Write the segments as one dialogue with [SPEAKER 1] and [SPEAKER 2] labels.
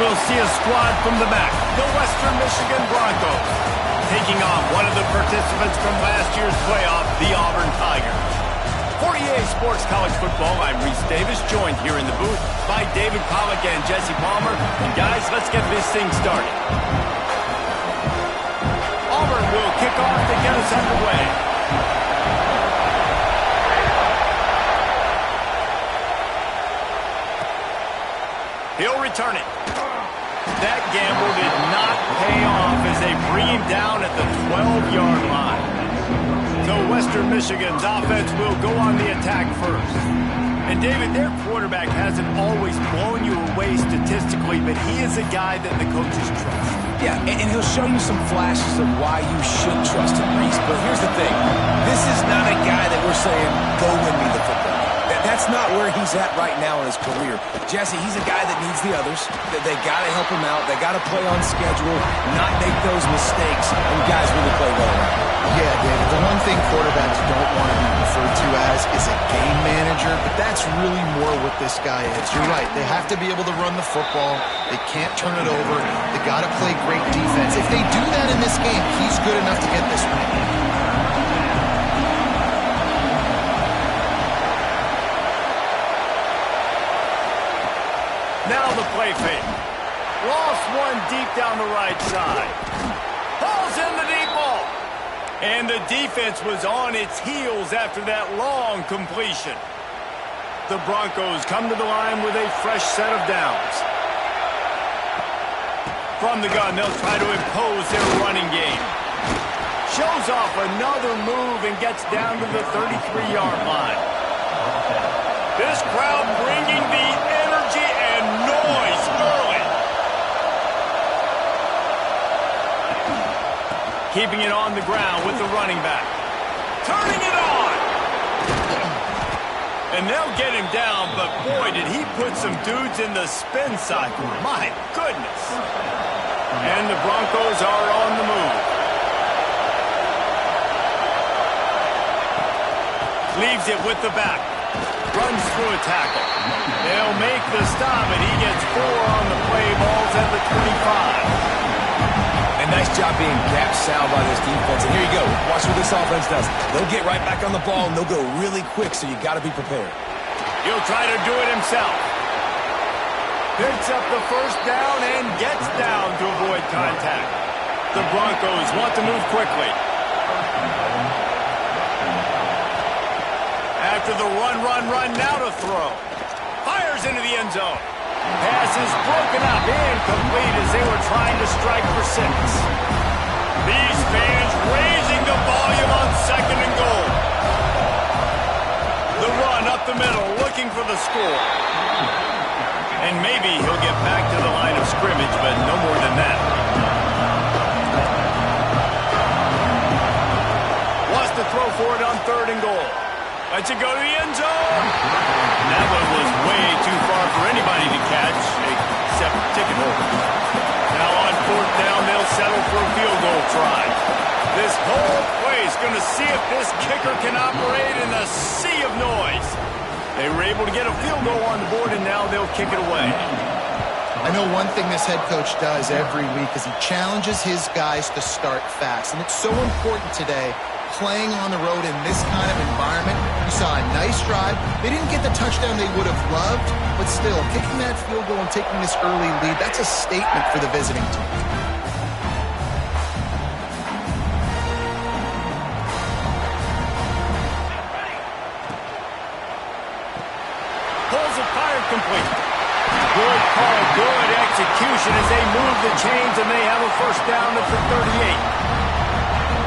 [SPEAKER 1] we'll see a squad from the back. The Western Michigan Broncos taking on one of the participants from last year's playoff, the Auburn Tigers. For EA Sports College Football, I'm Reese Davis, joined here in the booth by David Pollack and Jesse Palmer. And guys, let's get this thing started. Auburn will kick off to get us underway. He'll return it. That gamble did not pay off as they bring him down at the 12-yard line. So Western Michigan's offense will go on the attack first. And David, their quarterback hasn't always blown you away statistically, but he is a guy that the coaches trust.
[SPEAKER 2] Yeah, and he'll show you some flashes of why you should trust him, Reese. But here's the thing. This is not a guy that we're saying, go win me the football. That's not where he's at right now in his career. Jesse, he's a guy that needs the others. They got to help him out. They got to play on schedule, not make those mistakes, and guys really play well around.
[SPEAKER 3] Yeah, David, the one thing quarterbacks don't want to be referred to as is a game manager, but that's really more what this guy is. You're right. They have to be able to run the football. They can't turn it over. They got to play great defense. If they do that in this game, he's good enough to get this win.
[SPEAKER 1] Now the play fake. Lost one deep down the right side. Ball's in the deep ball. And the defense was on its heels after that long completion. The Broncos come to the line with a fresh set of downs. From the gun, they'll try to impose their running game. Shows off another move and gets down to the 33-yard line. This crowd bringing the energy and noise early. Keeping it on the ground with the running back. Turning it on. And they'll get him down, but boy, did he put some dudes in the spin cycle. My goodness. And the Broncos are on the move. Leaves it with the back. Runs through a tackle. They'll make the stop, and he gets 4 on the play. Ball's at the 25.
[SPEAKER 2] And nice job being gap sound by this defense. And here you go. Watch what this offense does. They'll get right back on the ball, and they'll go really quick, so you got to be prepared.
[SPEAKER 1] He'll try to do it himself. Picks up the first down and gets down to avoid contact. The Broncos want to move quickly. After the run, now to throw. Fires into the end zone. Pass is broken up, incomplete as they were trying to strike for 6. These fans raising the volume on 2nd and goal. The run up the middle, looking for the score. And maybe he'll get back to the line of scrimmage, but no more than that. Wants to throw for it on 3rd and goal. Lets it go to the end zone. That one was way too far for anybody to catch, except ticket holders. Now on 4th down, they'll settle for a field goal try. This whole play is going to see if this kicker can operate in a sea of noise. They were able to get a field goal on the board, and now they'll kick it away.
[SPEAKER 3] I know one thing this head coach does every week is he challenges his guys to start fast, and it's so important today. Playing on the road in this kind of environment, you saw a nice drive. They didn't get the touchdown they would have loved, but still, kicking that field goal and taking this early lead, that's a statement for the visiting team.
[SPEAKER 1] Pulls it, fired complete. Good call, good execution as they move the chains, and they have a first down at the 38.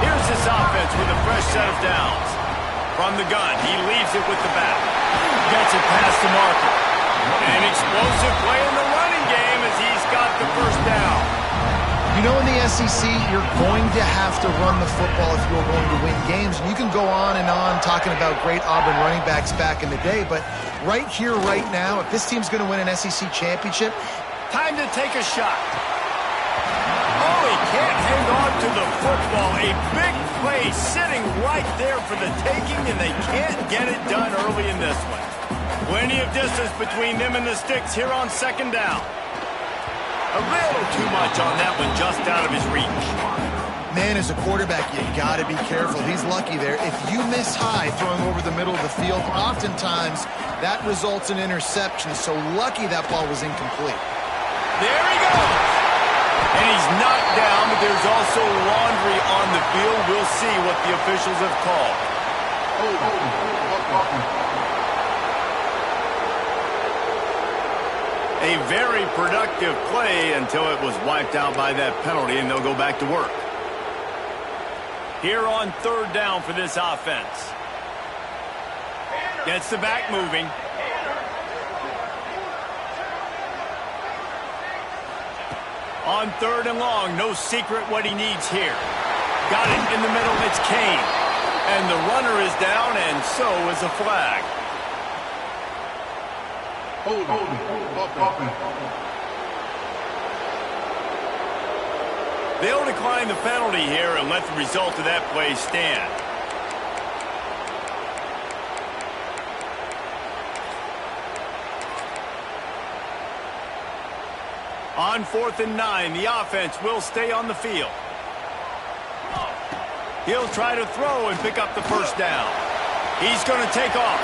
[SPEAKER 1] Here's this offense with a fresh set of downs. From the gun, he leaves it with the back. Gets it past the marker. An explosive play in the running game as he's got the first down.
[SPEAKER 3] You know, in the SEC, you're going to have to run the football if you're going to win games. And you can go on and on talking about great Auburn running backs back in the day, but right here, right now, if this team's going to win an SEC championship,
[SPEAKER 1] time to take a shot. Oh, he can't hang on to the football. A big play sitting right there for the taking, and they can't get it done early in this one. Plenty of distance between them and the sticks here on 2nd down. A little too much on that one, just out of his reach.
[SPEAKER 3] Man, as a quarterback, you got to be careful. He's lucky there. If you miss high throwing over the middle of the field, oftentimes that results in interception. So lucky that ball was incomplete.
[SPEAKER 1] There he goes. And he's knocked down, but there's also laundry on the field. We'll see what the officials have called. A very productive play until it was wiped out by that penalty, and they'll go back to work. Here on third down for this offense. Gets the back moving. On third and long, no secret what he needs here. Got it in the middle, it's Kane. And the runner is down, and so is a flag. They'll decline the penalty here and let the result of that play stand. On 4th and 9, the offense will stay on the field. He'll try to throw and pick up the first down. He's going to take off.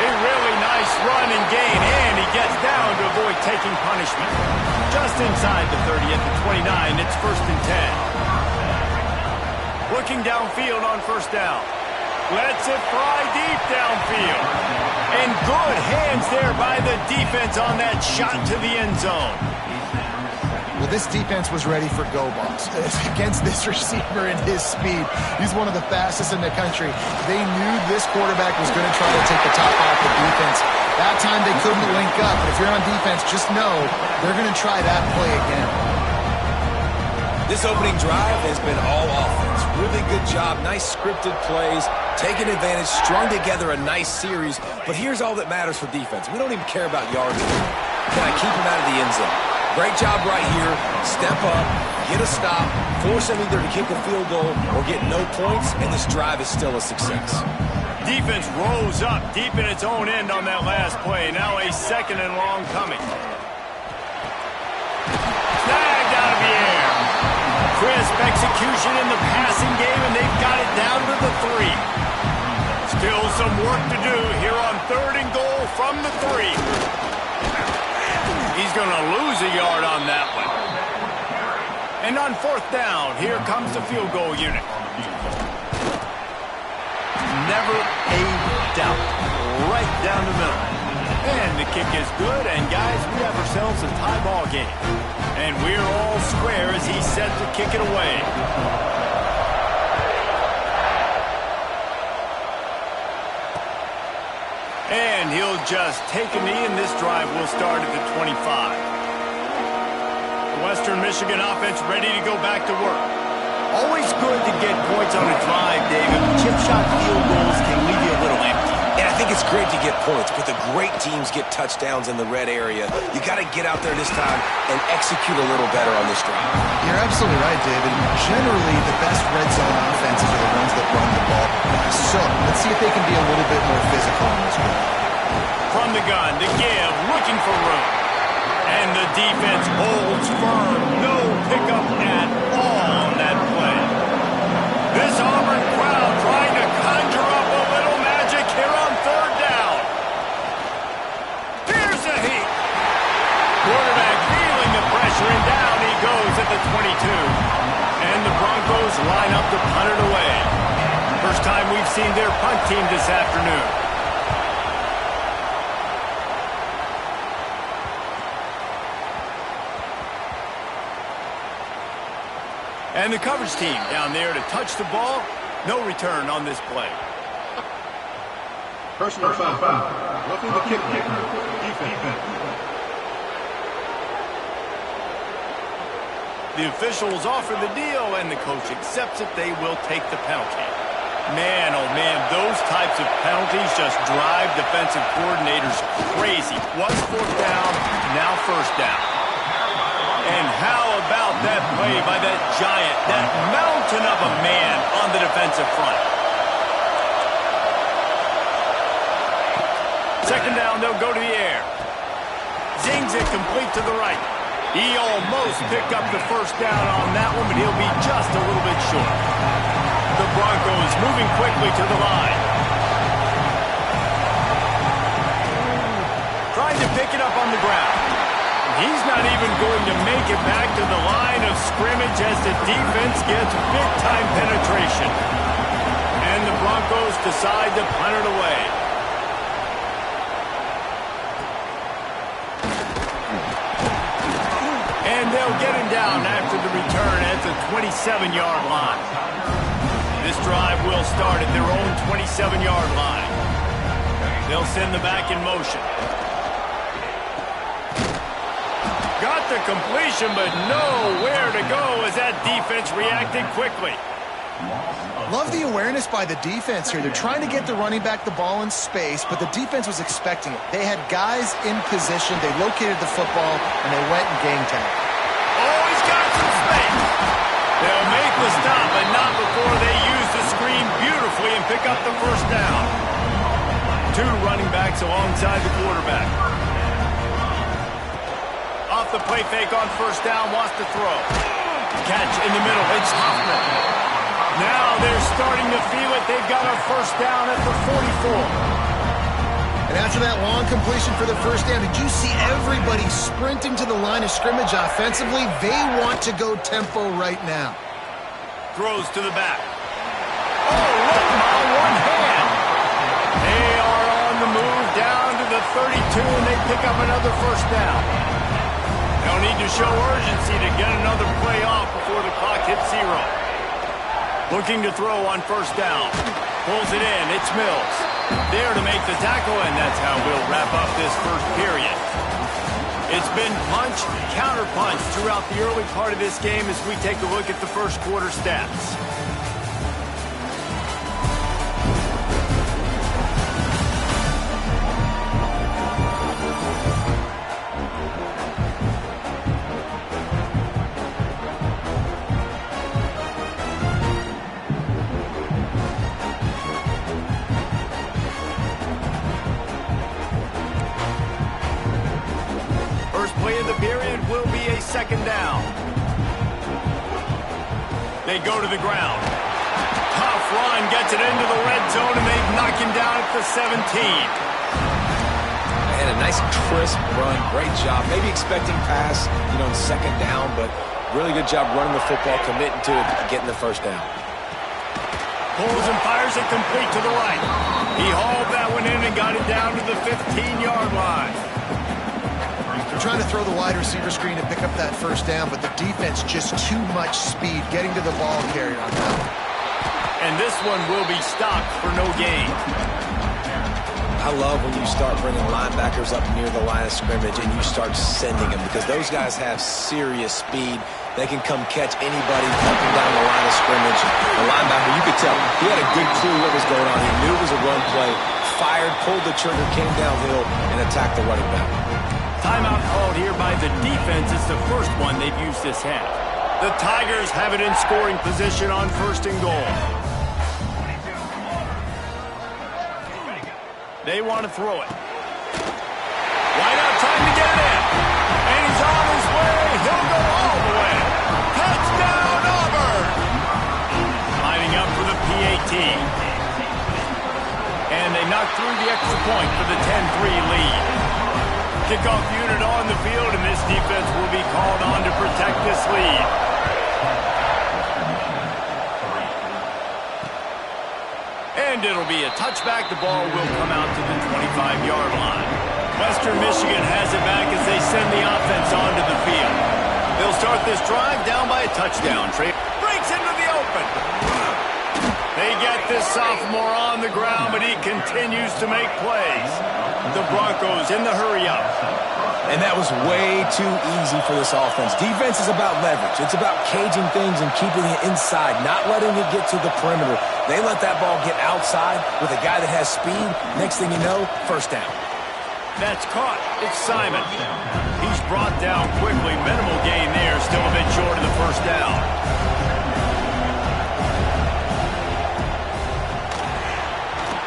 [SPEAKER 1] A really nice run and gain, and he gets down to avoid taking punishment. Just inside the 30 at the 29, it's 1st and 10. Looking downfield on first down. Lets it fly deep downfield. And good hands there by the defense on that shot to the end zone.
[SPEAKER 3] Well, this defense was ready for go balls. Against this receiver and his speed, he's one of the fastest in the country. They knew this quarterback was going to try to take the top off the defense. That time they couldn't link up, but if you're on defense, just know they're going to try that play again.
[SPEAKER 2] This opening drive has been all offense. Really good job, nice scripted plays, taking advantage, strung together a nice series. But here's all that matters for defense. We don't even care about yards anymore. Can I keep him out of the end zone? Great job right here. Step up, get a stop, force him either to kick a field goal or get no points, and this drive is still a success.
[SPEAKER 1] Defense rose up deep in its own end on that last play. Now a 2nd and long coming. Snagged out of the air. Crisp execution in the passing game, and they've got it down to the 3. Still some work to do here on 3rd and goal from the 3. He's going to lose a yard on that one. And on 4th down, here comes the field goal unit. Never a doubt. Right down the middle. And the kick is good, and guys, we have ourselves a tie ball game. And we're all square as he's set to kick it away. And he'll just take a knee, and this drive will start at the 25. The Western Michigan offense ready to go back to work. Always good to get points on a drive, David. Chip shot field goals can leave you a little empty.
[SPEAKER 2] And I think it's great to get points, but the great teams get touchdowns in the red area. You got to get out there this time and execute a little better on this drive.
[SPEAKER 3] You're absolutely right, David. Generally, the best red zone offenses are the ones that run the ball best. So let's see if they can be a little bit more physical on this one.
[SPEAKER 1] From the gun, to give, looking for room. And the defense holds firm. No pickup at all on that play. This Auburn crowd trying to conjure up a little magic here on 3rd down. Here's the heat. Quarterback feeling the pressure, and down he goes at the 22. And the Broncos line up to punt it away. First time we've seen their punt team this afternoon. And the coverage team down there to touch the ball. No return on this play.
[SPEAKER 4] Personal foul. Roughing the kick. Defense.
[SPEAKER 1] The officials offer the deal, and the coach accepts it. They will take the penalty. Man, oh man, those types of penalties just drive defensive coordinators crazy. Was 4th down, now 1st down. And how about that play by that giant, that mountain of a man on the defensive front? 2nd down, they'll go to the air. Zings it complete to the right. He almost picked up the first down on that one, but he'll be just a little bit short. The Broncos moving quickly to the line. Trying to pick it up on the ground. He's not even going to make it back to the line of scrimmage as the defense gets big-time penetration. And the Broncos decide to punt it away. And they'll get him down after the return at the 27-yard line. This drive will start at their own 27-yard line. They'll send the back in motion. Got the completion, but nowhere to go as that defense reacted quickly.
[SPEAKER 3] Love the awareness by the defense here. They're trying to get the running back the ball in space, but the defense was expecting it. They had guys in position. They located the football, and they went and game time.
[SPEAKER 1] Oh, he's got some space. They'll make the stop, but not before they use the screen beautifully and pick up the first down. Two running backs alongside the quarterback. Off the play fake on first down, wants to throw. Catch in the middle, it's Hoffman. Now they're starting to feel it. They've got a first down at the 44.
[SPEAKER 3] And after that long completion for the first down, did you see everybody sprinting to the line of scrimmage offensively? They want to go tempo right now.
[SPEAKER 1] Throws to the back. Oh, look, on one hand. They are on the move down to the 32, and they pick up another first down. They'll need to show urgency to get another play off before the clock hits zero. Looking to throw on first down. Pulls it in. It's Mills. There to make the tackle, and that's how we'll wrap up this first period. It's been punch, counter-punch throughout the early part of this game as we take a look at the first quarter stats. Second down. They go to the ground. Tough run, gets it into the red zone, and they knock him down at the 17.
[SPEAKER 2] And a nice crisp run, great job. Maybe expecting pass, in second down, but really good job running the football, committing to it, getting the first down.
[SPEAKER 1] Pulls and fires it complete to the right. He hauled that one in and got it down to the 15-yard line.
[SPEAKER 3] Trying to throw the wide receiver screen to pick up that first down, but the defense just too much speed getting to the ball carrier on that one.
[SPEAKER 1] And this one will be stopped for no gain.
[SPEAKER 2] I love when you start bringing linebackers up near the line of scrimmage and you start sending them because those guys have serious speed. They can come catch anybody up and down the line of scrimmage. The linebacker, you could tell, he had a good clue what was going on. He knew it was a run play, fired, pulled the trigger, came downhill, and attacked the running back.
[SPEAKER 1] Timeout called here by the defense. It's the first one they've used this half. The Tigers have it in scoring position on first and goal. They want to throw it. Wide out, trying to get it in. And he's on his way. He'll go all the way. Touchdown, Auburn! Lining up for the PAT. And they knock through the extra point for the 10-3 lead. Kickoff unit on the field, and this defense will be called on to protect this lead. And it'll be a touchback. The ball will come out to the 25-yard line. Western Michigan has it back as they send the offense onto the field. They'll start this drive down by a touchdown. Trey breaks into the open. They get this sophomore on the ground, but he continues to make plays. The Broncos in the hurry-up.
[SPEAKER 2] And that was way too easy for this offense. Defense is about leverage. It's about caging things and keeping it inside, not letting it get to the perimeter. They let that ball get outside with a guy that has speed. Next thing you know, first down.
[SPEAKER 1] That's caught. It's Simon. He's brought down quickly. Minimal gain there. Still a bit short of the first down.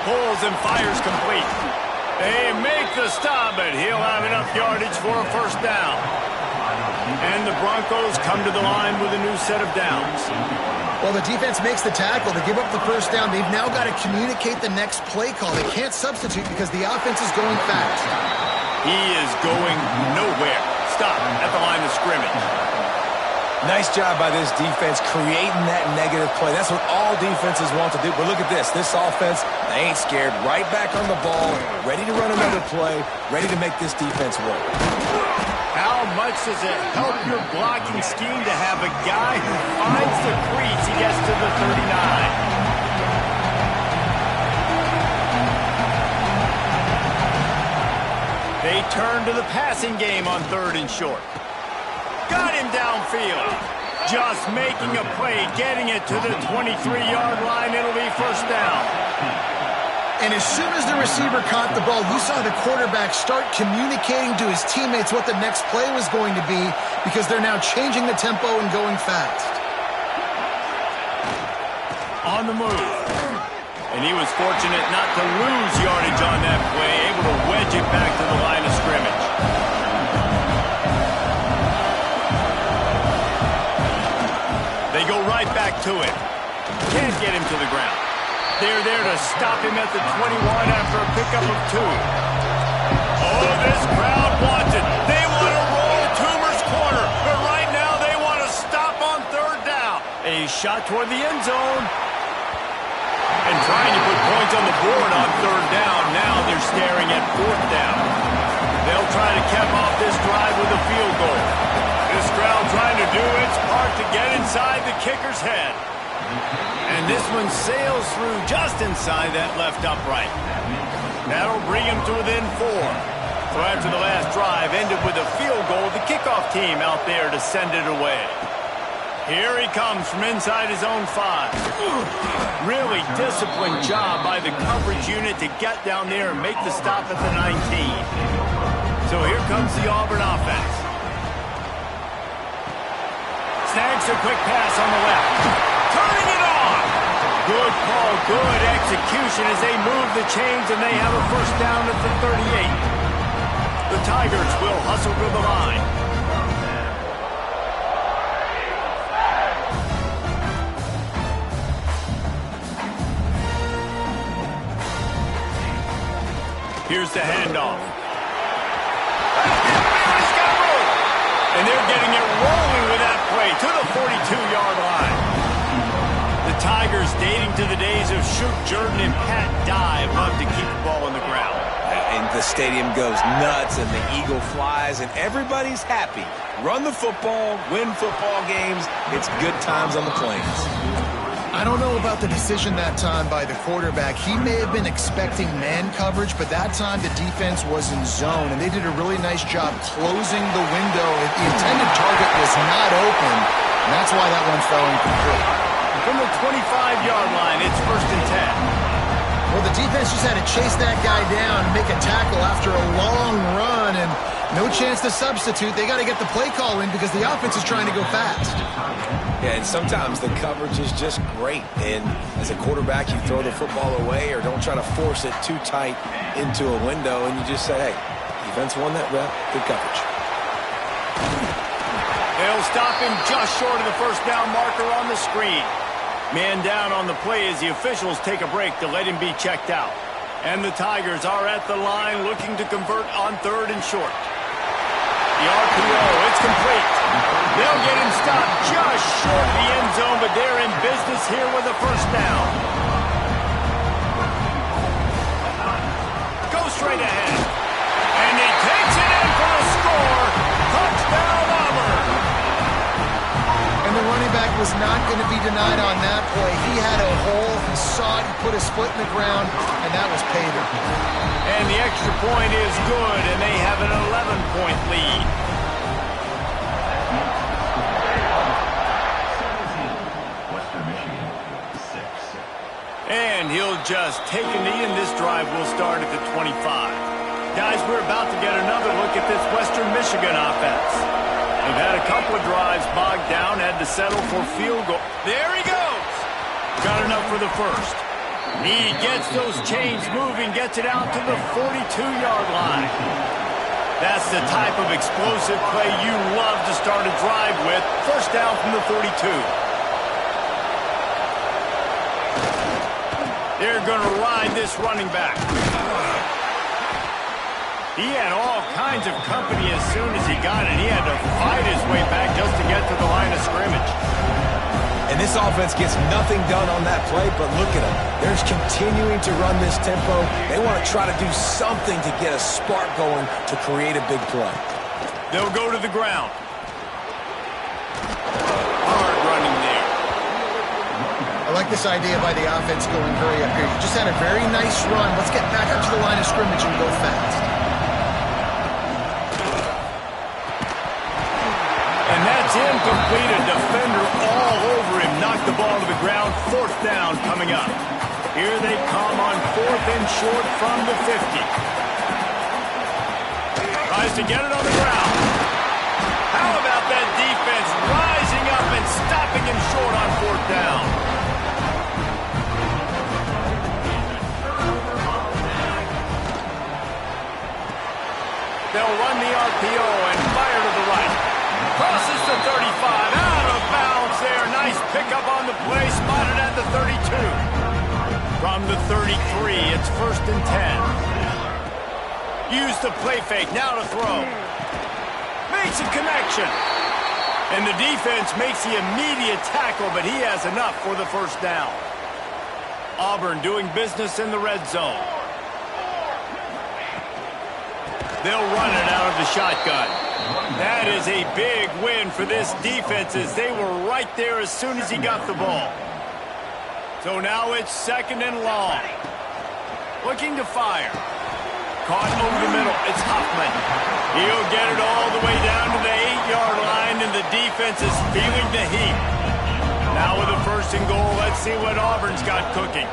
[SPEAKER 1] Pulls and fires complete. They make the stop, but he'll have enough yardage for a first down. And the Broncos come to the line with a new set of downs.
[SPEAKER 3] Well, the defense makes the tackle. They give up the first down. They've now got to communicate the next play call. They can't substitute because the offense is going fast.
[SPEAKER 1] He is going nowhere. Stop at the line of scrimmage.
[SPEAKER 2] Nice job by this defense creating that negative play. That's what all defenses want to do. But look at this. This offense, they ain't scared. Right back on the ball, ready to run another play, ready to make this defense work.
[SPEAKER 1] How much does it help your blocking scheme to have a guy who finds the crease? He gets to the 39. They turn to the passing game on 3rd and short. Got him downfield. Just making a play, getting it to the 23-yard line. It'll be first down.
[SPEAKER 3] And as soon as the receiver caught the ball, you saw the quarterback start communicating to his teammates what the next play was going to be because they're now changing the tempo and going fast.
[SPEAKER 1] On the move. And he was fortunate not to lose yardage on that play, able to wedge it back to the line of scrimmage. They go right back to it. Can't get him to the ground. They're there to stop him at the 21 after a pickup of 2. Oh, this crowd wants it. They want to roll Toomer's corner, but right now they want to stop on 3rd down. A shot toward the end zone. And trying to put points on the board on 3rd down. Now they're staring at 4th down. They'll try to cap off this drive with a field goal. This crowd trying to do its part to get inside the kicker's head. And this one sails through just inside that left upright. That'll bring him to within 4. So after the last drive ended with a field goal, the kickoff team out there to send it away. Here he comes from inside his own 5. Really disciplined job by the coverage unit to get down there and make the stop at the 19. So here comes the Auburn offense. Snags a quick pass on the left. Turning it on. Good call, good execution as they move the chains and they have a first down at the 38. The Tigers will hustle to the line. Here's the handoff. And they're getting it rolling with that play to the 42-yard line. The Tigers, dating to the days of Shoot Jordan and Pat Dye, love to keep the ball on the ground.
[SPEAKER 2] And the stadium goes nuts, and the eagle flies, and everybody's happy. Run the football, win football games. It's good times on the Plains.
[SPEAKER 3] I don't know about the decision that time by the quarterback. He may have been expecting man coverage, but that time the defense was in zone, and they did a really nice job closing the window. The intended target was not open, and that's why that one fell incomplete.
[SPEAKER 1] From the 25-yard line, it's 1st and 10.
[SPEAKER 3] Well, the defense just had to chase that guy down and make a tackle after a long run, and no chance to substitute. They got to get the play call in because the offense is trying to go fast.
[SPEAKER 2] Yeah, and sometimes the coverage is just great. And as a quarterback, you throw the football away or don't try to force it too tight into a window, and you just say, hey, defense won that rep, good coverage.
[SPEAKER 1] They'll stop him just short of the first down marker on the screen. Man down on the play as the officials take a break to let him be checked out. And the Tigers are at the line looking to convert on 3rd and short. The RPO, it's complete. They'll get him stopped just short of the end zone, but they're in business here with a first down. Go straight ahead. And he takes it in for a score. Touchdown, Auburn.
[SPEAKER 3] And the running back was not going to be denied on that play. He had a hole, he saw it, he put his foot in the ground, and that was pay dirt.
[SPEAKER 1] And the extra point is good, and they have an 11-point lead. And he'll just take a knee, and this drive will start at the 25. Guys, we're about to get another look at this Western Michigan offense. They've had a couple of drives bogged down, had to settle for field goal. There he goes. Got enough for the first. He gets those chains moving, gets it out to the 42-yard line. That's the type of explosive play you love to start a drive with. First down from the 32. They're going to ride this running back. He had all kinds of company as soon as he got it. He had to fight his way back just to get to the line of scrimmage.
[SPEAKER 2] And this offense gets nothing done on that play, but look at them. They're continuing to run this tempo. They want to try to do something to get a spark going to create a big play.
[SPEAKER 1] They'll go to the ground. Hard running there.
[SPEAKER 3] I like this idea by the offense going very up here. You just had a very nice run. Let's get back up to the line of scrimmage and go fast.
[SPEAKER 1] And that's incomplete. A defender all over him. Knocked the ball to the ground. Fourth down coming up. Here they come on 4th and short from the 50. Tries to get it on the ground. How about that defense rising up and stopping him short on 4th down? They'll run the RPO and fire to the right. Crosses the 35, out of bounds there. Nice pickup on the play, spotted at the 32. From the 33, it's 1st and 10. Use the play fake, now to throw. Makes a connection. And the defense makes the immediate tackle, but he has enough for the first down. Auburn doing business in the red zone. They'll run it out of the shotgun. That is a big win for this defense as they were right there as soon as he got the ball. So now it's 2nd and long. Looking to fire. Caught over the middle. It's Huffman. He'll get it all the way down to the 8-yard line, and the defense is feeling the heat. Now with a 1st and goal, let's see what Auburn's got cooking.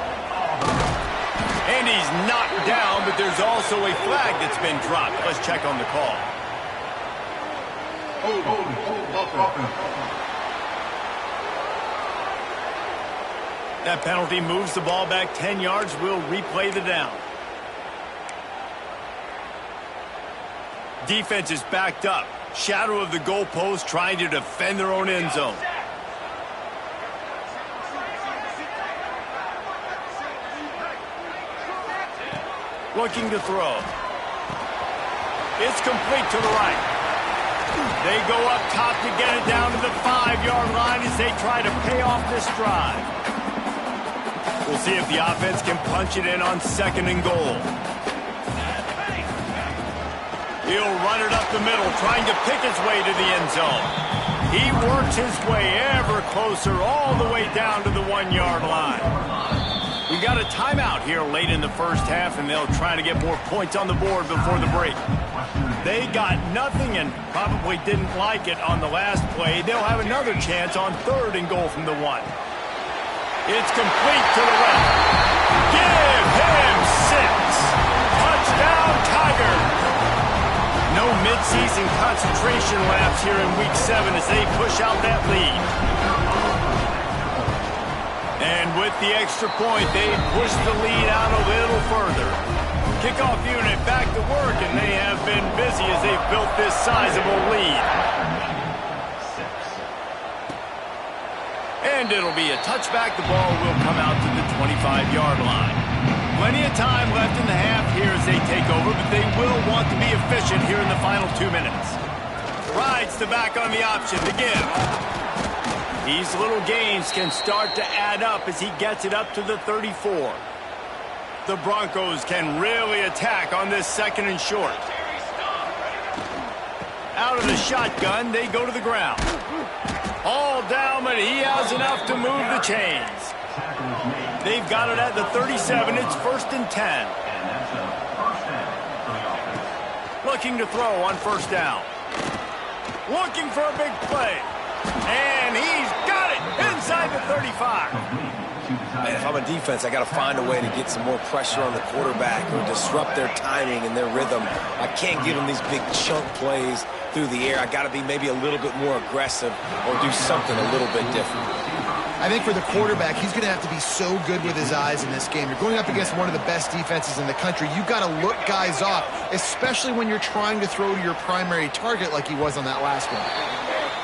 [SPEAKER 1] And he's knocked down, but there's also a flag that's been dropped. Let's check on the call. That penalty moves the ball back 10 yards. We'll replay the down. Defense is backed up. Shadow of the goalpost trying to defend their own end zone. Looking to throw. It's complete to the right. They go up top to get it down to the 5-yard line as they try to pay off this drive. We'll see if the offense can punch it in on 2nd and goal. He'll run it up the middle, trying to pick his way to the end zone. He works his way ever closer all the way down to the 1-yard line. We got a timeout here late in the first half, and they'll try to get more points on the board before the break. They got nothing and probably didn't like it on the last play. They'll have another chance on 3rd and goal from the 1. It's complete to the left. Give him 6. Touchdown, Tigers. No midseason concentration laps here in Week 7 as they push out that lead. And with the extra point, they push the lead out a little further. Kickoff unit back to work, and they have been busy as they've built this sizable lead. And it'll be a touchback. The ball will come out to the 25-yard line. Plenty of time left in the half here as they take over, but they will want to be efficient here in the final 2 minutes. Rides the back on the option to give. These little gains can start to add up as he gets it up to the 34. The Broncos can really attack on this 2nd and short. Out of the shotgun, they go to the ground. All down, but he has enough to move the chains. They've got it at the 37. It's 1st and 10. Looking to throw on 1st down. Looking for a big play. And he's got it inside the 35.
[SPEAKER 2] Man, if I'm a defense, I got to find a way to get some more pressure on the quarterback or disrupt their timing and their rhythm. I can't give them these big chunk plays through the air. I got to be maybe a little bit more aggressive or do something a little bit different.
[SPEAKER 3] I think for the quarterback, he's going to have to be so good with his eyes in this game. You're going up against one of the best defenses in the country. You've got to look guys off, especially when you're trying to throw to your primary target like he was on that last one.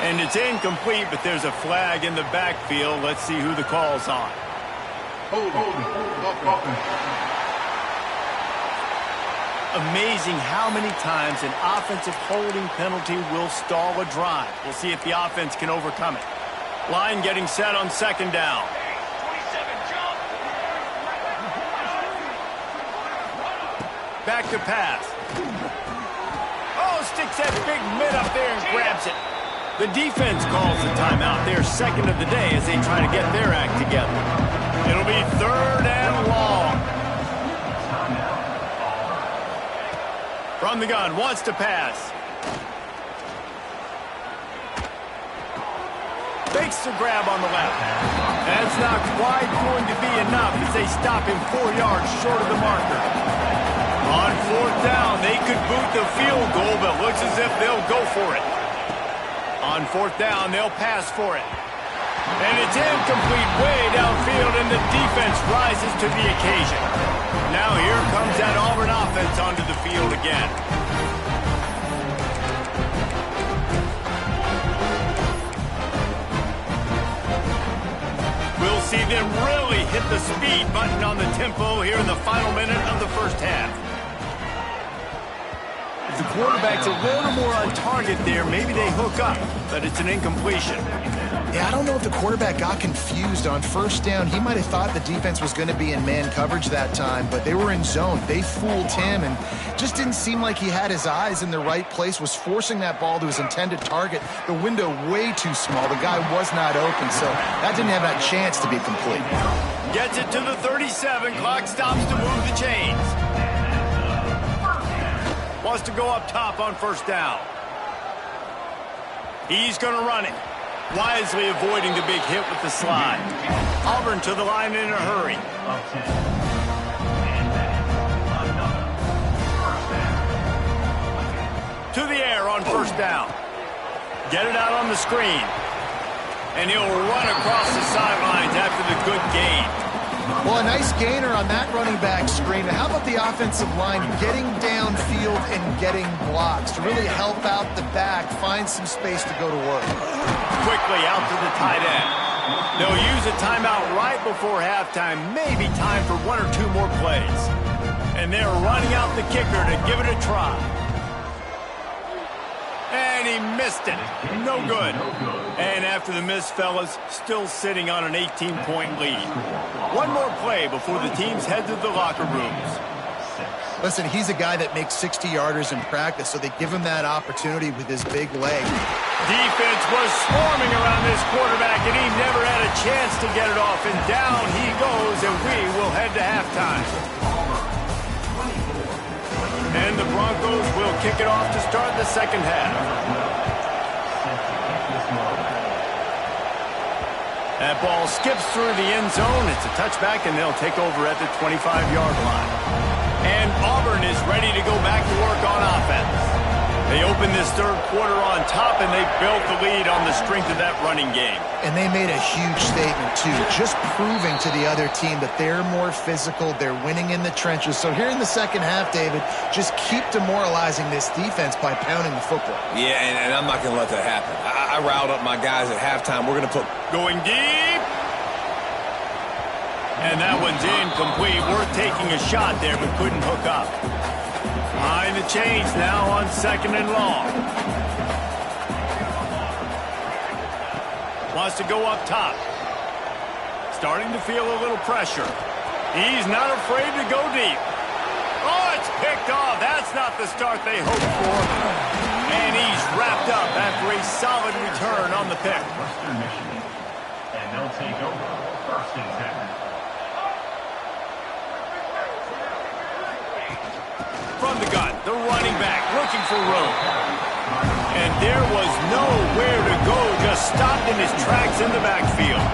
[SPEAKER 1] And it's incomplete, but there's a flag in the backfield. Let's see who the call's on. Amazing how many times an offensive holding penalty will stall a drive. We'll see if the offense can overcome it. Line getting set on second down. Back to pass. Oh, sticks that big mid up there and grabs it. The defense calls the timeout. They're second of the day as they try to get their act together. It'll be third and long. From the gun, wants to pass. Fakes the grab on the left. That's not quite going to be enough as they stop him 4 yards short of the marker. On fourth down, they could boot the field goal, but looks as if they'll go for it. On fourth down, they'll pass for it. And it's incomplete way downfield, and the defense rises to the occasion. Now here comes that Auburn offense onto the field again. We'll see them really hit the speed button on the tempo here in the final minute of the first half. If the quarterback's a little more on target there, maybe they hook up, but it's an incompletion.
[SPEAKER 3] Yeah, I don't know if the quarterback got confused on first down. He might have thought the defense was going to be in man coverage that time, but they were in zone. They fooled him and just didn't seem like he had his eyes in the right place, was forcing that ball to his intended target. The window way too small. The guy was not open, so that didn't have that chance to be complete.
[SPEAKER 1] Gets it to the 37. Clock stops to move the chains. Wants to go up top on first down. He's going to run it. Wisely avoiding the big hit with the slide. Auburn to the line in a hurry. To the air on first down. Get it out on the screen. And he'll run across the sidelines after the good gain.
[SPEAKER 3] Well, a nice gainer on that running back screen. How about the offensive line getting downfield and getting blocks to really help out the back, find some space to go to work?
[SPEAKER 1] Quickly out to the tight end. They'll use a timeout right before halftime, maybe time for one or two more plays. And they're running out the kicker to give it a try. And he missed it. No good. And after the miss, fellas, still sitting on an 18-point lead. One more play before the teams head to the locker rooms.
[SPEAKER 3] Listen, he's a guy that makes 60-yarders in practice, so they give him that opportunity with his big leg.
[SPEAKER 1] Defense was swarming around this quarterback, and he never had a chance to get it off. And down he goes, and we will head to halftime. And the Broncos will kick it off to start the second half. That ball skips through the end zone. It's a touchback, and they'll take over at the 25-yard line. And Auburn is ready to go back to work on offense. They opened this third quarter on top, and they built the lead on the strength of that running game.
[SPEAKER 3] And they made a huge statement, too, just proving to the other team that they're more physical, they're winning in the trenches. So here in the second half, David, just keep demoralizing this defense by pounding the football.
[SPEAKER 2] Yeah, and I'm not going to let that happen. I riled up my guys at halftime. We're going to put...
[SPEAKER 1] Going deep. And that one's incomplete. Worth taking a shot there, but couldn't hook up. Behind the chains now on second and long. Wants to go up top. Starting to feel a little pressure. He's not afraid to go deep. Oh, it's picked off. That's not the start they hoped for. And he's wrapped up after a solid return on the pick.
[SPEAKER 4] Western Michigan. And they'll take over first and 10.
[SPEAKER 1] From the gun, the running back looking for room. And there was nowhere to go, just stopped in his tracks in the backfield.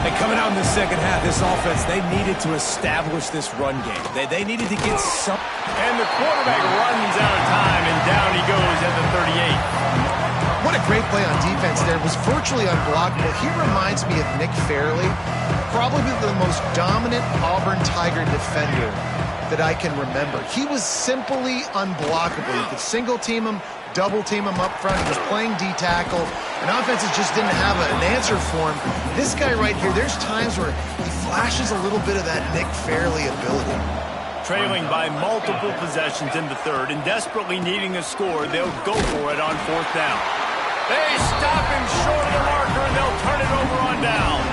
[SPEAKER 2] And coming out in the second half, this offense, they needed to establish this run game. They needed to get some...
[SPEAKER 1] And the quarterback runs out of time, and down he goes at the 38.
[SPEAKER 3] What a great play on defense there. It was virtually unblockable. He reminds me of Nick Fairley, probably the most dominant Auburn Tiger defender that I can remember. He was simply unblockable. You could single team him, double team him up front. He was playing D-tackle, and offenses just didn't have an answer for him. This guy right here, there's times where he flashes a little bit of that Nick Fairley ability.
[SPEAKER 1] Trailing by multiple possessions in the third and desperately needing a score, they'll go for it on fourth down. They stop him short of the marker, and they'll turn it over on downs.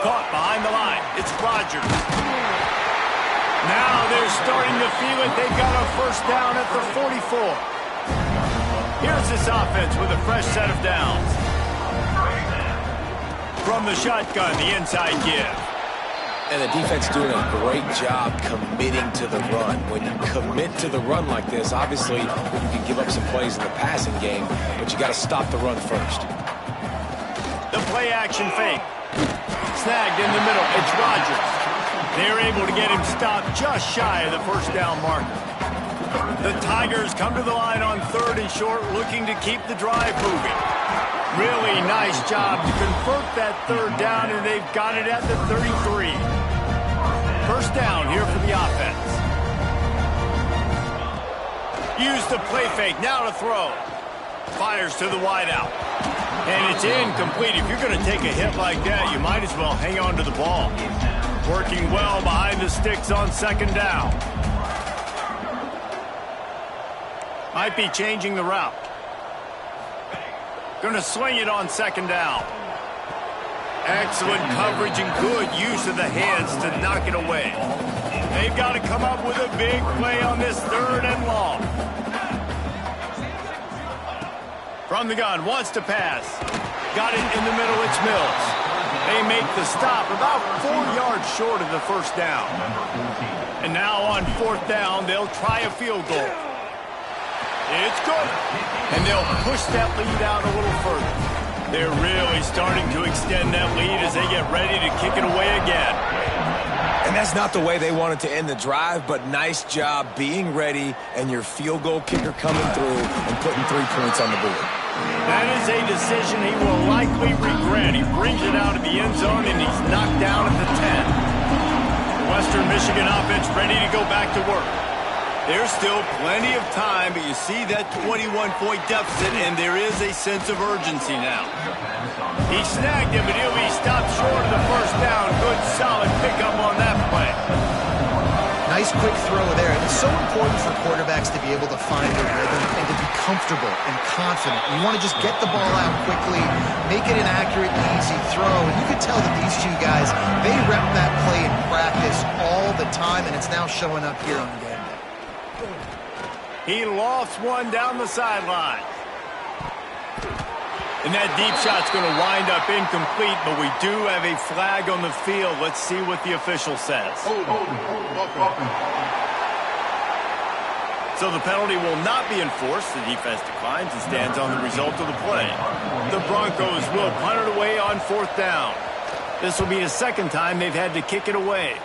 [SPEAKER 1] Caught behind the line. It's Rodgers. Now they're starting to feel it. They've got a first down at the 44. Here's this offense with a fresh set of downs. From the shotgun, the inside give.
[SPEAKER 2] And the defense doing a great job committing to the run. When you commit to the run like this, obviously you can give up some plays in the passing game, but you got to stop the run first.
[SPEAKER 1] The play action fake. Snagged in the middle. It's Rodgers. They're able to get him stopped just shy of the first down marker. The Tigers come to the line on third and short, looking to keep the drive moving. Really nice job to convert that third down, and they've got it at the 33. First down here for the offense. Use the play fake, now to throw. Fires to the wideout. And it's incomplete. If you're going to take a hit like that, you might as well hang on to the ball. Working well behind the sticks on second down. Might be changing the route. Going to swing it on second down. Excellent coverage and good use of the hands to knock it away. They've got to come up with a big play on this third and long. From the gun, wants to pass. Got it in the middle, it's Mills. They make the stop about 4 yards short of the first down. And now on fourth down, they'll try a field goal. It's good. And they'll push that lead out a little further. They're really starting to extend that lead as they get ready to kick it away again.
[SPEAKER 2] And that's not the way they wanted to end the drive, but nice job being ready and your field goal kicker coming through and putting 3 points on the board.
[SPEAKER 1] That is a decision he will likely regret. He brings it out of the end zone, and he's knocked down at the 10. The Western Michigan offense ready to go back to work. There's still plenty of time, but you see that 21-point deficit, and there is a sense of urgency now. He snagged him, but he'll be stopped short of the first down. Good, solid pickup on that play.
[SPEAKER 3] Nice quick throw there. It's so important for quarterbacks to be able to find their rhythm and to be comfortable and confident. You want to just get the ball out quickly, make it an accurate, easy throw. And you can tell that these two guys, they rep that play in practice all the time, and it's now showing up here on game day.
[SPEAKER 1] He lofts one down the sideline. And that deep shot's going to wind up incomplete, but we do have a flag on the field. Let's see what the official says. So the penalty will not be enforced. The defense declines and stands on the result of the play. The Broncos will punt it away on fourth down. This will be the second time they've had to kick it away.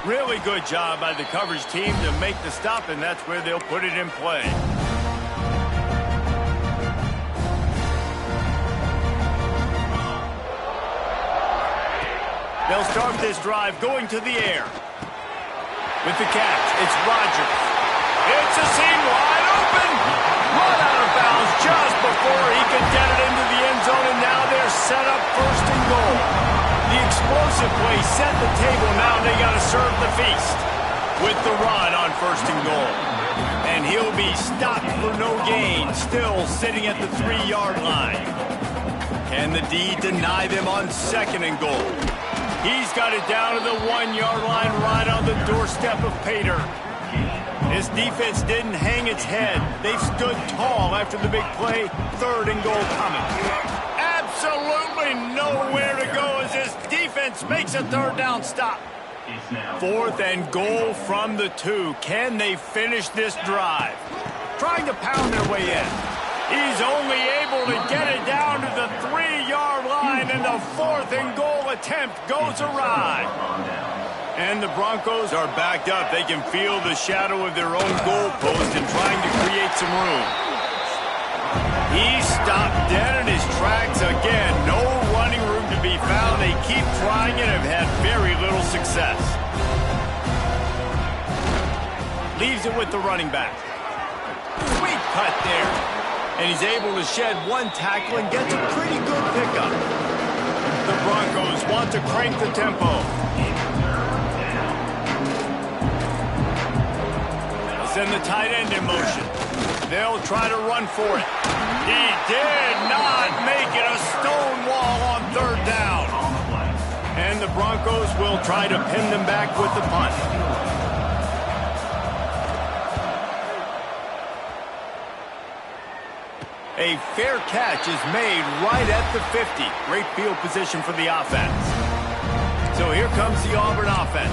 [SPEAKER 1] Really good job by the coverage team to make the stop, and that's where they'll put it in play. They'll start this drive going to the air. With the catch, it's Rodgers. It's a seam wide open. Run out of bounds just before he could get it into the end zone, and now they're set up first and goal. The explosive play set the table. Now they got to serve the feast with the run on first and goal. And he'll be stopped for no gain, still sitting at the 3-yard line. Can the D deny them on second and goal? He's got it down to the 1-yard line right on the doorstep of Pater. This defense didn't hang its head. They've stood tall after the big play. Third and goal coming. Absolutely nowhere to go as this defense makes a third down stop. Fourth and goal from the 2. Can they finish this drive? Trying to pound their way in. He's only able to get it down to the 3-yard line, then the 4th and goal attempt goes awry. And the Broncos are backed up. They can feel the shadow of their own goalpost and trying to create some room. He stopped dead in his tracks again. No running room to be found. They keep trying it and have had very little success. Leaves it with the running back. Sweet cut there. And he's able to shed one tackle and gets a pretty good pickup. The Broncos want to crank the tempo. Send the tight end in motion. They'll try to run for it. He did not make it a stone wall on 3rd down. And the Broncos will try to pin them back with the punt. A fair catch is made right at the 50. Great field position for the offense. So here comes the Auburn offense.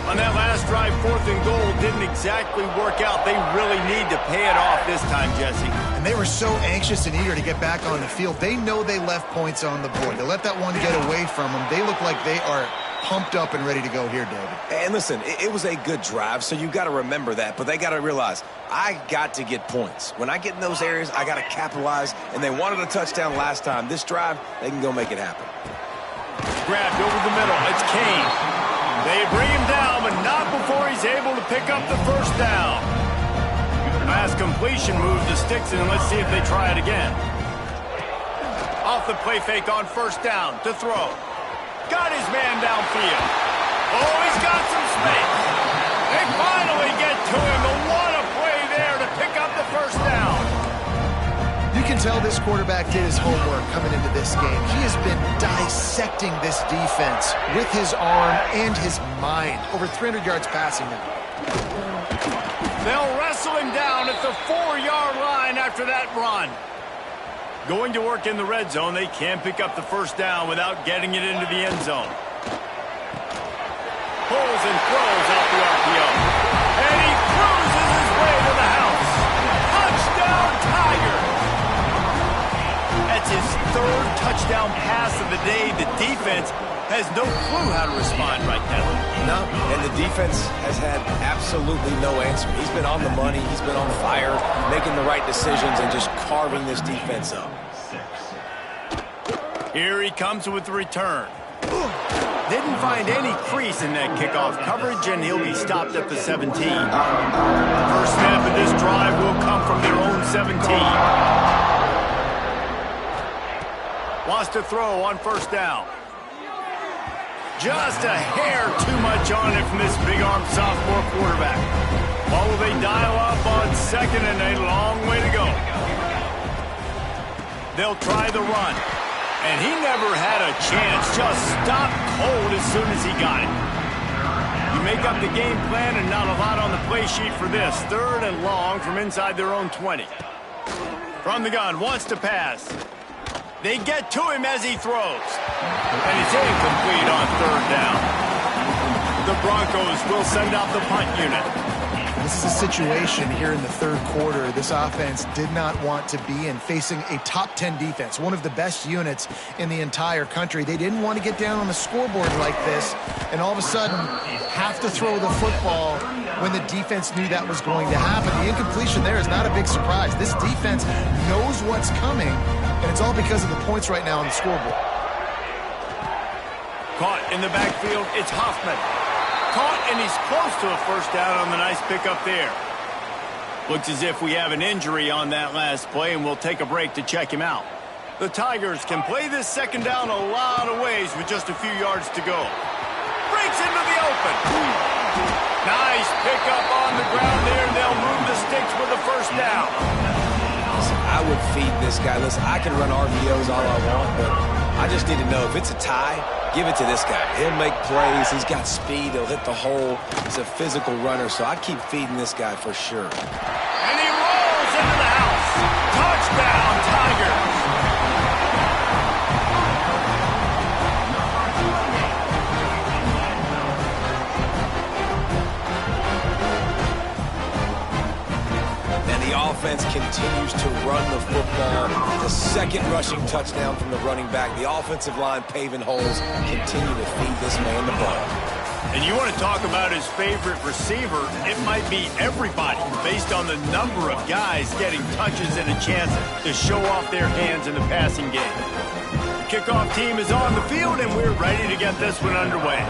[SPEAKER 1] On that last drive, 4th and goal didn't exactly work out. They really need to pay it off this time, Jesse.
[SPEAKER 3] And they were so anxious and eager to get back on the field. They know they left points on the board. They let that one get away from them. They look like they are pumped up and ready to go here, David.
[SPEAKER 2] And listen, it was a good drive, so you got to remember that. But they got to realize, I got to get points. When I get in those areas, I got to capitalize. And they wanted a touchdown last time. This drive, they can go make it happen.
[SPEAKER 1] Grabbed over the middle. It's Kane. They bring him down, but not before he's able to pick up the 1st down. Last completion moves the sticks, and let's see if they try it again. Off the play fake on 1st down to throw. Got his man downfield. Oh, he's got some space. They finally get to him. And what a play there to pick up the 1st down.
[SPEAKER 3] You can tell this quarterback did his homework coming into this game. He has been dissecting this defense with his arm and his mind. Over 300 yards passing now.
[SPEAKER 1] They'll wrestle him down at the 4-yard line after that run. Going to work in the red zone, they can't pick up the 1st down without getting it into the end zone. Pulls and throws out the RPO. And he cruises his way to the house. Touchdown, Tigers! That's his 3rd touchdown pass of the day. The defense has no clue how to respond right now.
[SPEAKER 2] No, and the defense has had absolutely no answer. He's been on the money. He's been on fire, making the right decisions and just carving this defense up.
[SPEAKER 1] Here he comes with the return. Didn't find any crease in that kickoff coverage, and he'll be stopped at the 17. First snap of this drive will come from their own 17. Wants to throw on 1st down. Just a hair too much on it from this big-armed sophomore quarterback. What will they dial up on 2nd and a long way to go? They'll try the run. And he never had a chance. Just stopped cold as soon as he got it. You make up the game plan and not a lot on the play sheet for this. 3rd and long from inside their own 20. From the gun, wants to pass. They get to him as he throws. And it's incomplete on 3rd down. The Broncos will send out the punt unit.
[SPEAKER 3] This is a situation here in the 3rd quarter this offense did not want to be in, facing a top 10 defense, one of the best units in the entire country. They didn't want to get down on the scoreboard like this and all of a sudden have to throw the football when the defense knew that was going to happen. The incompletion there is not a big surprise. This defense knows what's coming, and it's all because of the points right now on the scoreboard.
[SPEAKER 1] Caught in the backfield, it's Hoffman. Caught, and he's close to a 1st down on the nice pickup there. Looks as if we have an injury on that last play, and we'll take a break to check him out. The Tigers can play this 2nd down a lot of ways with just a few yards to go. Breaks into the open. Nice pickup on the ground there, and they'll move the sticks with a 1st down.
[SPEAKER 2] I would feed this guy. Listen, I can run RPOs all I want, but I just need to know if it's a tie, give it to this guy. He'll make plays. He's got speed. He'll hit the hole. He's a physical runner, so I keep feeding this guy for sure.
[SPEAKER 1] And he rolls into the house. Touchdown, Tigers.
[SPEAKER 2] And the offense continues to run the football. The second rushing touchdown from the running back. The offensive line paving holes. Continue to feed this man the ball.
[SPEAKER 1] And you want to talk about his favorite receiver, it might be everybody based on the number of guys getting touches and a chance to show off their hands in the passing game. The kickoff team is on the field, and we're ready to get this one underway.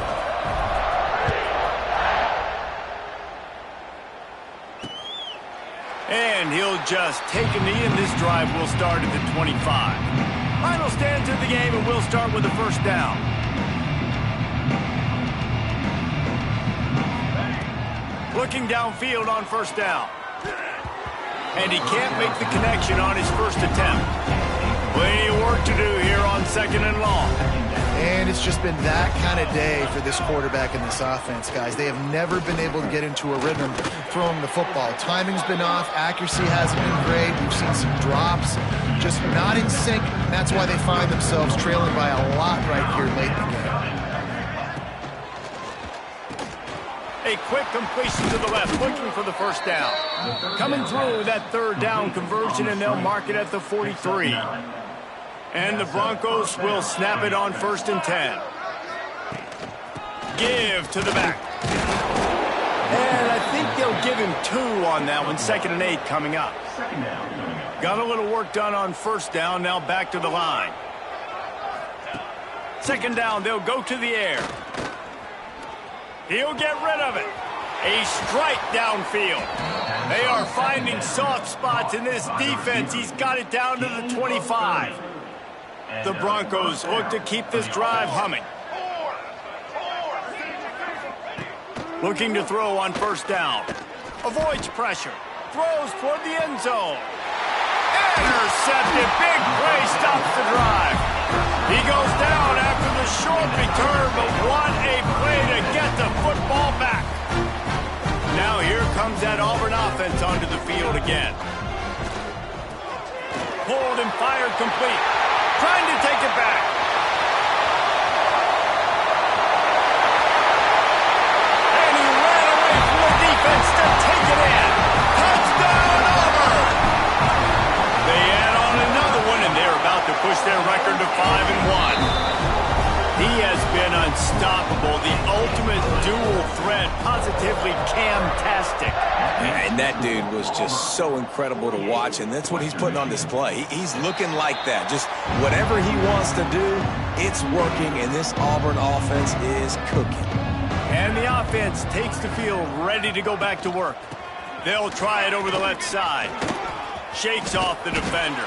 [SPEAKER 1] And he'll just take a knee, and this drive will start at the 25. Final stands of the game, and we'll start with the first down. Looking downfield on first down. And he can't make the connection on his first attempt. Plenty of work to do here on second and long.
[SPEAKER 3] And it's just been that kind of day for this quarterback and this offense, guys. They have never been able to get into a rhythm throwing the football. Timing's been off. Accuracy hasn't been great. We've seen some drops. Just not in sync. And that's why they find themselves trailing by a lot right here late in the game.
[SPEAKER 1] A quick completion to the left, looking for the first down. Coming through that third down conversion, and they'll mark it at the 43. And the Broncos will snap it on 1st and 10. Give to the back. And I think they'll give him 2 on that one. 2nd and 8 coming up. Got a little work done on first down, now back to the line. 2nd down, they'll go to the air. He'll get rid of it. A strike downfield. They are finding soft spots in this defense. He's got it down to the 25. The Broncos look to keep this drive humming. Looking to throw on first down. Avoids pressure. Throws toward the end zone. Intercepted. Big play stops the drive. He goes down after the short return, but what a play to get the football back. Now here comes that Auburn offense onto the field again. Pulled and fired complete. Trying to take it back. And he ran away from the defense to take it in. Touchdown, Auburn! They add on another one, and they're about to push their record to 5-1. He has been unstoppable, the ultimate dual threat, positively Cam-tastic.
[SPEAKER 2] And that dude was just so incredible to watch, and that's what he's putting on display. He's looking like that. Just whatever he wants to do, it's working, and this Auburn offense is cooking.
[SPEAKER 1] And the offense takes the field ready to go back to work. They'll try it over the left side. Shakes off the defender.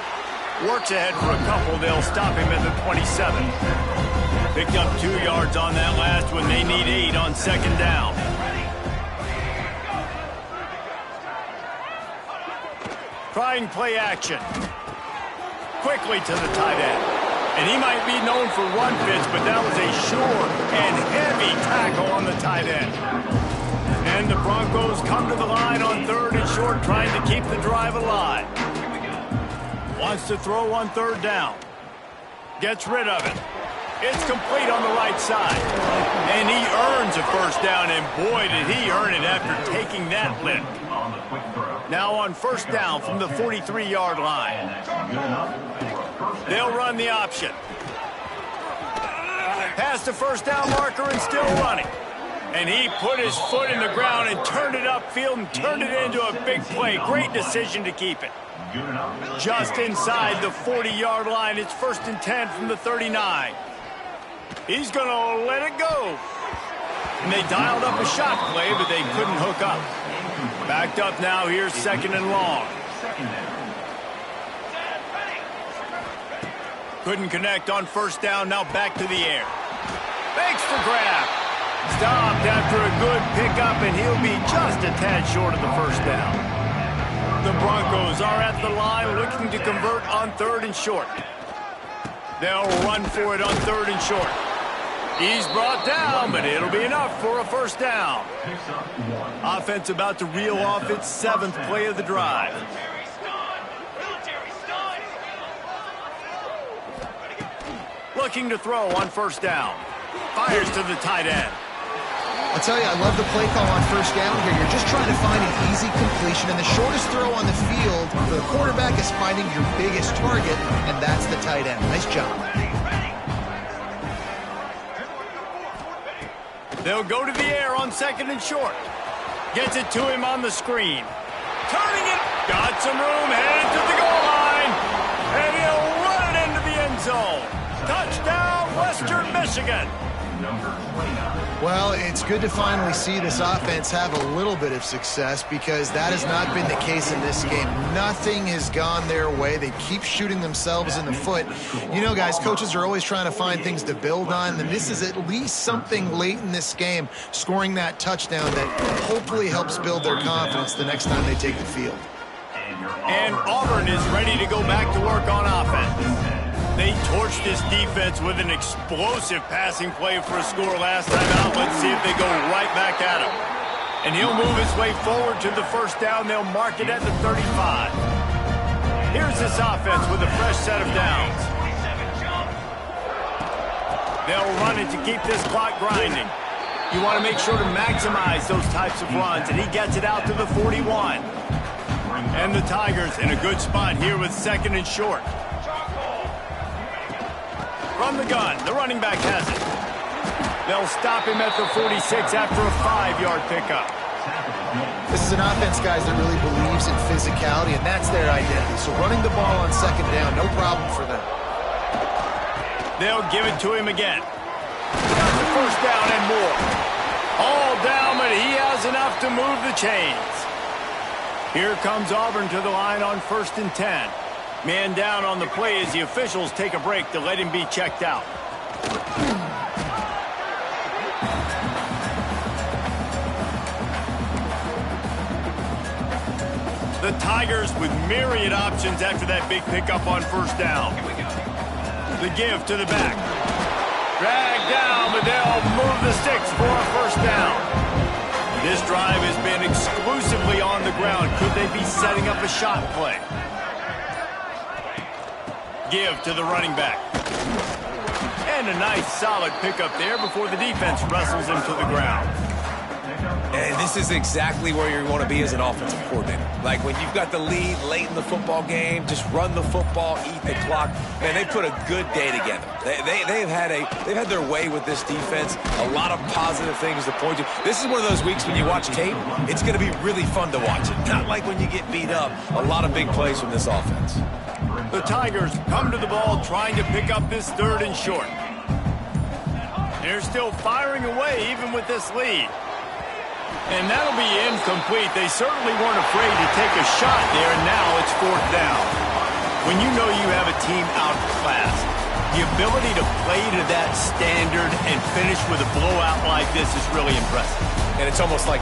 [SPEAKER 1] Works ahead for a couple. They'll stop him at the 27. Picked up 2 yards on that last one. They need 8 on 2nd down. Trying play action. Quickly to the tight end. And he might be known for run fits, but that was a sure and heavy tackle on the tight end. And the Broncos come to the line on 3rd and short, trying to keep the drive alive. Wants to throw on 3rd down. Gets rid of it. It's complete on the right side. And he earns a first down, and boy, did he earn it after taking that lift. Now on first down from the 43-yard line. They'll run the option. Past the first down marker and still running. And he put his foot in the ground and turned it upfield and turned it into a big play. Great decision to keep it. Just inside the 40-yard line. It's 1st and 10 from the 39. He's going to let it go. And they dialed up a shot play, but they couldn't hook up. Backed up now. Here's 2nd and long. Couldn't connect on first down. Now back to the air. Fakes the grab. Stopped after a good pickup, and he'll be just a tad short of the first down. The Broncos are at the line looking to convert on 3rd and short. They'll run for it on 3rd and short. He's brought down, but it'll be enough for a first down. Offense about to reel off its 7th play of the drive. Looking to throw on first down. Fires to the tight end.
[SPEAKER 3] I'll tell you, I love the play call on first down here. You're just trying to find an easy completion, and the shortest throw on the field for the quarterback is finding your biggest target, and that's the tight end. Nice job.
[SPEAKER 1] They'll go to the air on second and short. Gets it to him on the screen. Turning it. Got some room, headed to the goal line. And he'll run it into the end zone. Touchdown, Western Michigan.
[SPEAKER 3] Well, it's good to finally see this offense have a little bit of success because that has not been the case in this game. Nothing has gone their way. They keep shooting themselves in the foot. You know, guys, coaches are always trying to find things to build on, and this is at least something late in this game, scoring that touchdown that hopefully helps build their confidence the next time they take the field.
[SPEAKER 1] And Auburn is ready to go back to work on offense. They torched this defense with an explosive passing play for a score last time out. Let's see if they go right back at him. And he'll move his way forward to the first down. They'll mark it at the 35. Here's this offense with a fresh set of downs. They'll run it to keep this clock grinding. You want to make sure to maximize those types of runs, and he gets it out to the 41. And the Tigers in a good spot here with second and short. From the gun, the running back has it. They'll stop him at the 46 after a 5-yard pickup.
[SPEAKER 3] This is an offense, guys, that really believes in physicality, and that's their identity. So running the ball on second down, no problem for them.
[SPEAKER 1] They'll give it to him again. Got the first down and more. All down, but he has enough to move the chains. Here comes Auburn to the line on 1st and 10. Man down on the play as the officials take a break to let him be checked out. The Tigers with myriad options after that big pickup on first down. The give to the back. Dragged down, but they'll move the sticks for a first down. This drive has been exclusively on the ground. Could they be setting up a shot play? Give to the running back. And a nice solid pickup there before the defense wrestles him to the ground.
[SPEAKER 2] And this is exactly where you want to be as an offensive coordinator. Like when you've got the lead late in the football game, just run the football, eat the clock. Man, they put a good day together. They've had their way with this defense. A lot of positive things to point to. This is one of those weeks when you watch tape, it's going to be really fun to watch it. Not like when you get beat up. A lot of big plays from this offense.
[SPEAKER 1] The Tigers come to the ball trying to pick up this 3rd and short. They're still firing away even with this lead. And that'll be incomplete. They certainly weren't afraid to take a shot there, and now it's 4th down. When you know you have a team outclassed, the ability to play to that standard and finish with a blowout like this is really impressive.
[SPEAKER 2] And it's almost like